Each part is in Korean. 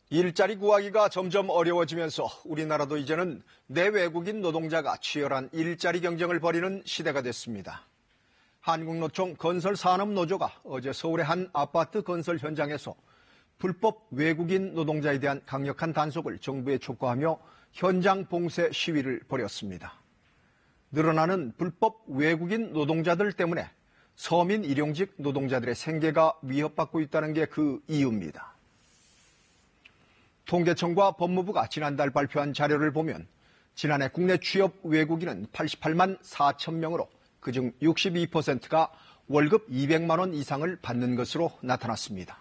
일자리 구하기가 점점 어려워지면서 우리나라도 이제는 내외국인 노동자가 치열한 일자리 경쟁을 벌이는 시대가 됐습니다. 한국노총 건설산업노조가 어제 서울의 한 아파트 건설 현장에서 불법 외국인 노동자에 대한 강력한 단속을 정부에 촉구하며 현장 봉쇄 시위를 벌였습니다. 늘어나는 불법 외국인 노동자들 때문에 서민 일용직 노동자들의 생계가 위협받고 있다는 게 그 이유입니다. 통계청과 법무부가 지난달 발표한 자료를 보면 지난해 국내 취업 외국인은 88만 4천 명으로 그중 62%가 월급 200만 원 이상을 받는 것으로 나타났습니다.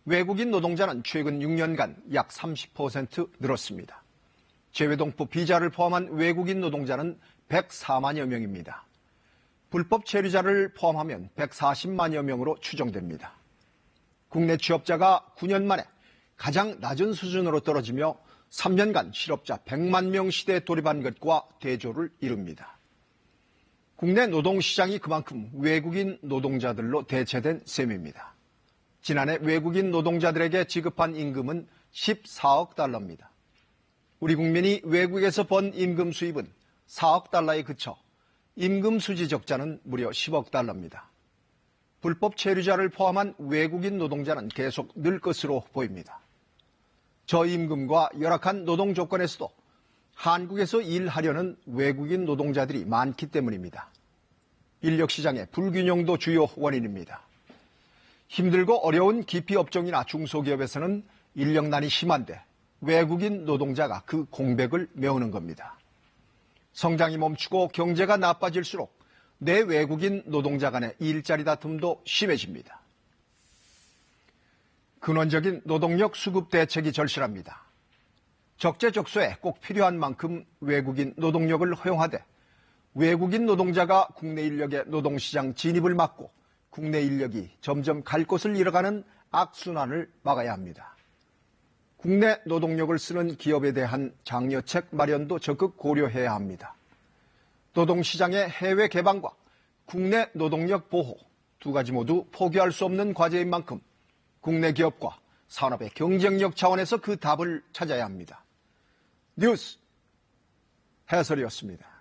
외국인 노동자는 최근 6년간 약 30% 늘었습니다. 재외동포 비자를 포함한 외국인 노동자는 104만여 명입니다. 불법 체류자를 포함하면 140만여 명으로 추정됩니다. 국내 취업자가 9년 만에 가장 낮은 수준으로 떨어지며 3년간 실업자 100만 명 시대에 돌입한 것과 대조를 이룹니다. 국내 노동시장이 그만큼 외국인 노동자들로 대체된 셈입니다. 지난해 외국인 노동자들에게 지급한 임금은 14억 달러입니다. 우리 국민이 외국에서 번 임금 수입은 4억 달러에 그쳐 임금 수지 적자는 무려 10억 달러입니다. 불법 체류자를 포함한 외국인 노동자는 계속 늘 것으로 보입니다. 저임금과 열악한 노동 조건에서도 한국에서 일하려는 외국인 노동자들이 많기 때문입니다. 인력시장의 불균형도 주요 원인입니다. 힘들고 어려운 기피 업종이나 중소기업에서는 인력난이 심한데 외국인 노동자가 그 공백을 메우는 겁니다. 성장이 멈추고 경제가 나빠질수록 내 외국인 노동자 간의 일자리 다툼도 심해집니다. 근원적인 노동력 수급 대책이 절실합니다. 적재적소에 꼭 필요한 만큼 외국인 노동력을 허용하되 외국인 노동자가 국내 인력의 노동시장 진입을 막고 국내 인력이 점점 갈 곳을 잃어가는 악순환을 막아야 합니다. 국내 노동력을 쓰는 기업에 대한 장려책 마련도 적극 고려해야 합니다. 노동시장의 해외 개방과 국내 노동력 보호 두 가지 모두 포기할 수 없는 과제인 만큼 국내 기업과 산업의 경쟁력 차원에서 그 답을 찾아야 합니다. 뉴스 해설이었습니다.